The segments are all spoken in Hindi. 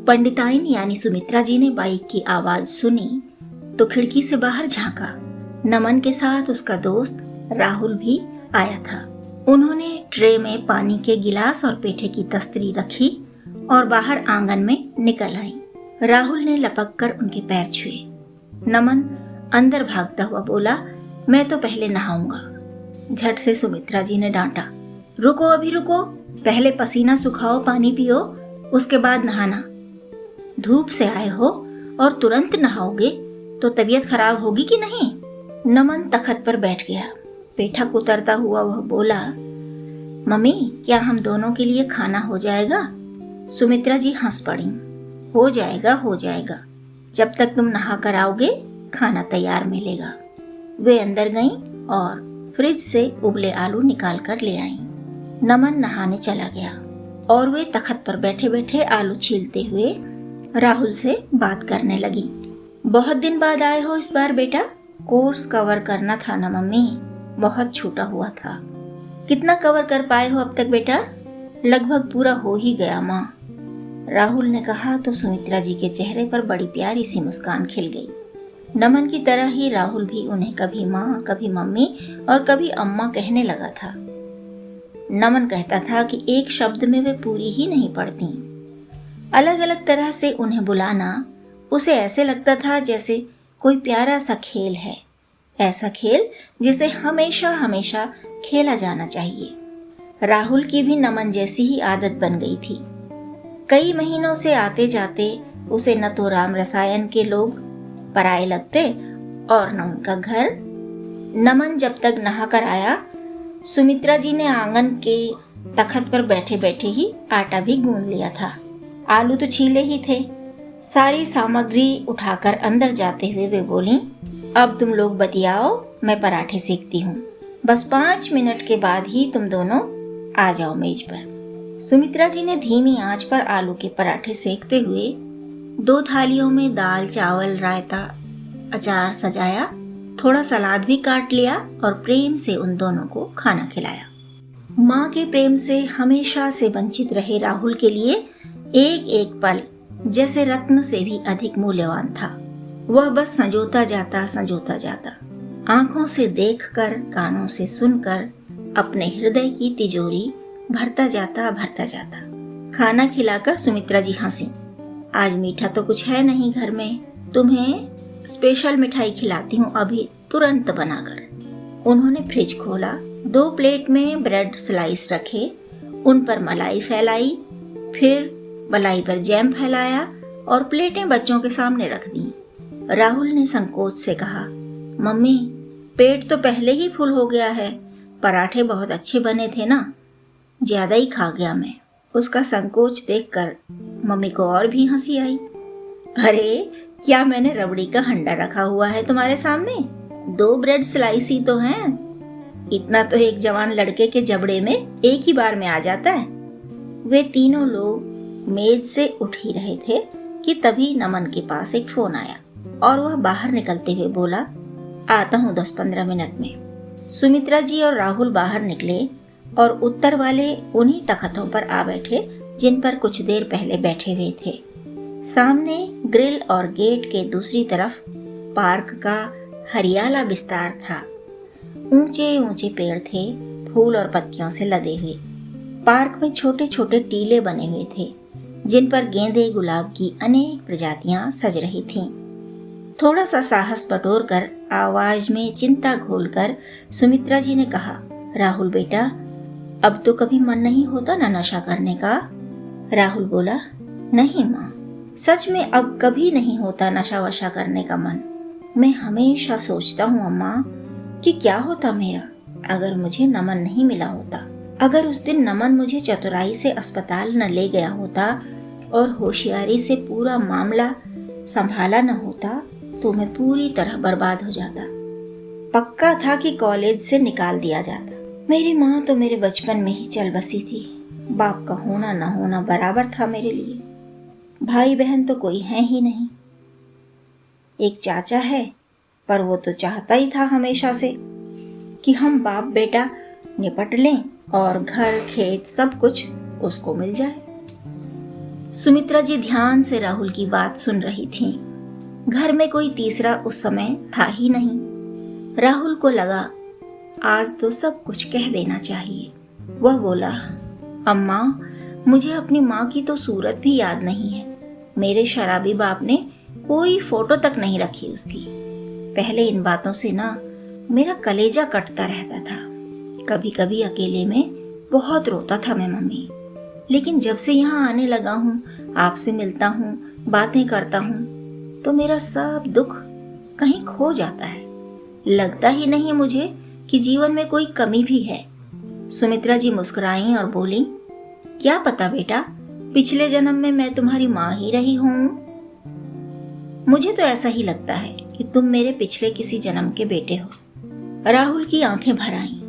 पंडिताइन यानी सुमित्रा जी ने बाइक की आवाज सुनी तो खिड़की से बाहर झांका। नमन के साथ उसका दोस्त राहुल भी आया था। उन्होंने ट्रे में पानी के गिलास और पेठे की तस्तरी रखी और बाहर आंगन में निकल आई। राहुल ने लपक कर उनके पैर छुए। नमन अंदर भागता हुआ बोला, मैं तो पहले नहाऊंगा। झट से सुमित्रा जी ने डांटा, रुको अभी रुको, पहले पसीना सुखाओ, पानी पियो, उसके बाद नहाना। धूप से आए हो और तुरंत नहाओगे तो तबीयत खराब होगी कि नहीं। नमन तखत पर बैठ गया। पेठा कुतरता हुआ वह बोला, मम्मी क्या हम दोनों के लिए खाना हो जाएगा। सुमित्रा जी हंस पड़ी। हो जाएगा हो जाएगा, जब तक तुम नहा कर आओगे खाना तैयार मिलेगा। वे अंदर गईं और फ्रिज से उबले आलू निकाल कर ले आईं। नमन नहाने चला गया और वे तखत पर बैठे बैठे आलू छीलते हुए राहुल से बात करने लगी। बहुत दिन बाद आए हो इस बार बेटा, कोर्स कवर करना था ना मम्मी, बहुत छूटा हुआ था। कितना कवर कर पाए हो अब तक बेटा। लगभग पूरा हो ही गया माँ, राहुल ने कहा तो सुमित्रा जी के चेहरे पर बड़ी प्यारी सी मुस्कान खिल गई। नमन की तरह ही राहुल भी उन्हें कभी माँ, कभी मम्मी और कभी अम्मा कहने लगा था। नमन कहता था कि एक शब्द में वे पूरी ही नहीं पड़ती। अलग अलग तरह से उन्हें बुलाना उसे ऐसे लगता था जैसे कोई प्यारा सा खेल है, ऐसा खेल जिसे हमेशा हमेशा खेला जाना चाहिए। राहुल की भी नमन जैसी ही आदत बन गई थी। कई महीनों से आते जाते उसे न तो राम रसायन के लोग पराये लगते और न उनका घर। नमन जब तक नहाकर आया, सुमित्रा जी ने आंगन के तखत पर बैठे बैठे ही आटा भी गूंद लिया था। आलू तो छीले ही थे। सारी सामग्री उठाकर अंदर जाते हुए वे बोली, अब तुम लोग बतियाओ, मैं पराठे सेकती हूँ। बस 5 मिनट के बाद ही तुम दोनों आ जाओ मेज पर। सुमित्रा जी ने धीमी आंच पर आलू के पराठे सेकते हुए 2 थालियों में दाल, चावल, रायता, अचार सजाया, थोड़ा सलाद भी काट लिया और प्रेम से उन दोनों को खाना खिलाया। माँ के प्रेम से हमेशा से वंचित रहे राहुल के लिए एक एक पल जैसे रत्न से भी अधिक मूल्यवान था। वह बस संजोता जाता, आंखों से देखकर, कानों से सुनकर अपने हृदय की तिजोरी भरता जाता। खाना खिलाकर सुमित्रा जी हंसी। आज मीठा तो कुछ है नहीं घर में, तुम्हें स्पेशल मिठाई खिलाती हूँ अभी तुरंत बनाकर। उन्होंने फ्रिज खोला, 2 प्लेट में ब्रेड स्लाइस रखे, उन पर मलाई फैलाई, फिर मलाई पर जैम फैलाया और प्लेटें बच्चों के सामने रख दी। राहुल ने संकोच से कहा, मम्मी पेट तो पहले ही फुल हो गया है, पराठे बहुत अच्छे बने थे ना, ज्यादा ही खा गया मैं। उसका संकोच देखकर मम्मी को और भी हंसी आई। अरे क्या मैंने रबड़ी का हंडा रखा हुआ है तुम्हारे सामने, 2 ब्रेड स्लाइस ही तो हैं, इतना तो एक जवान लड़के के जबड़े में एक ही बार में आ जाता है। वे तीनों लोग मेज से उठ ही रहे थे कि तभी नमन के पास एक फोन आया और वह बाहर निकलते हुए बोला, आता हूँ 10-15 मिनट में। सुमित्रा जी और राहुल बाहर निकले और उत्तर वाले उन्हीं तखतों पर आ बैठे जिन पर कुछ देर पहले बैठे हुए थे। सामने ग्रिल और गेट के दूसरी तरफ पार्क का हरियाला विस्तार था। ऊंचे ऊंचे पेड़ थे, फूल और पत्तियों से लदे हुए। पार्क में छोटे छोटे टीले बने हुए थे जिन पर गेंदे गुलाब की अनेक प्रजातियां सज रही थीं। थोड़ा सा साहस बटोरकर, आवाज में चिंता घोलकर सुमित्रा जी ने कहा, राहुल बेटा अब तो कभी मन नहीं होता ना नशा करने का। राहुल बोला, नहीं माँ, सच में अब कभी नहीं होता नशा वशा करने का मन। मैं हमेशा सोचता हूँ अम्मा कि क्या होता मेरा अगर मुझे नमन नहीं मिला होता। अगर उस दिन नमन मुझे चतुराई से अस्पताल न ले गया होता और होशियारी से पूरा मामला संभाला न होता तो मैं पूरी तरह बर्बाद हो जाता। पक्का था कि कॉलेज से निकाल दिया जाता। मेरी माँ तो मेरे बचपन में ही चल बसी थी। बाप का होना न होना बराबर था मेरे लिए। भाई बहन तो कोई है ही नहीं। एक चाचा है, पर वो तो चाहता ही था हमेशा से कि हम बाप बेटा निपट लें और घर खेत सब कुछ उसको मिल जाए। सुमित्रा जी ध्यान से राहुल की बात सुन रही थीं। घर में कोई तीसरा उस समय था ही नहीं। राहुल को लगा आज तो सब कुछ कह देना चाहिए। वह बोला, अम्मा, मुझे अपनी माँ की तो सूरत भी याद नहीं है। मेरे शराबी बाप ने कोई फोटो तक नहीं रखी उसकी। पहले इन बातों से ना मेरा कलेजा कटता रहता था। कभी कभी अकेले में बहुत रोता था मैं मम्मी, लेकिन जब से यहाँ आने लगा हूँ, आपसे मिलता हूँ, बातें करता हूँ, तो मेरा सब दुख कहीं खो जाता है। लगता ही नहीं मुझे कि जीवन में कोई कमी भी है। सुमित्रा जी मुस्कुराईं और बोली, क्या पता बेटा, पिछले जन्म में मैं तुम्हारी माँ ही रही हूँ। मुझे तो ऐसा ही लगता है कि तुम मेरे पिछले किसी जन्म के बेटे हो। राहुल की आंखें भर आईं।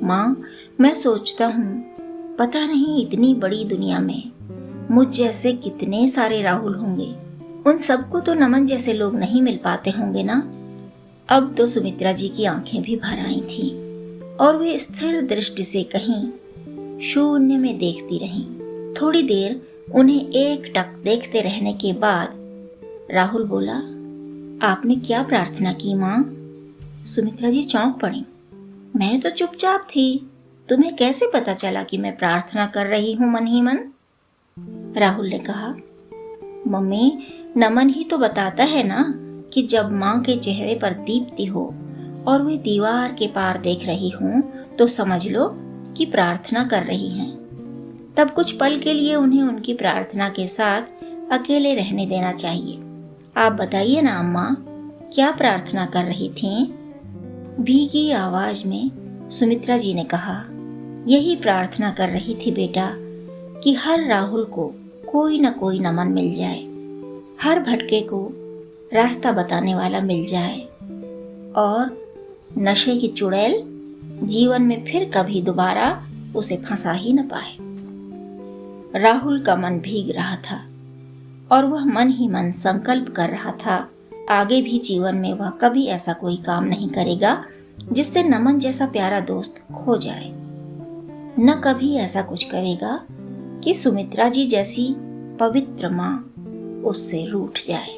माँ, मैं सोचता हूँ पता नहीं इतनी बड़ी दुनिया में मुझ जैसे कितने सारे राहुल होंगे। उन सबको तो नमन जैसे लोग नहीं मिल पाते होंगे ना। अब तो सुमित्रा जी की आंखें भी भर आई थीं और वे स्थिर दृष्टि से कहीं शून्य में देखती रहीं। थोड़ी देर उन्हें एकटक देखते रहने के बाद राहुल बोला, आपने क्या प्रार्थना की माँ? सुमित्रा जी चौंक पड़ी। मैं तो चुपचाप थी, तुम्हें कैसे पता चला कि मैं प्रार्थना कर रही हूँ मन ही मन? राहुल ने कहा, मम्मी, नमन ही तो बताता है ना कि जब माँ के चेहरे पर दीप्ति हो और वे दीवार के पार देख रही हूँ तो समझ लो कि प्रार्थना कर रही हैं। तब कुछ पल के लिए उन्हें उनकी प्रार्थना के साथ अकेले रहने देना चाहिए। आप बताइए ना अम्मा, क्या प्रार्थना कर रही थीं? भीगी आवाज में सुमित्रा जी ने कहा, यही प्रार्थना कर रही थी बेटा कि हर राहुल को कोई न कोई नमन मिल जाए, हर भटके को रास्ता बताने वाला मिल जाए और नशे की चुड़ैल जीवन में फिर कभी दोबारा उसे फंसा ही न पाए। राहुल का मन भीग रहा था और वह मन ही मन संकल्प कर रहा था, आगे भी जीवन में वह कभी ऐसा कोई काम नहीं करेगा जिससे नमन जैसा प्यारा दोस्त खो जाए। न कभी ऐसा कुछ करेगा कि सुमित्रा जी जैसी पवित्र माँ उससे रूठ जाए।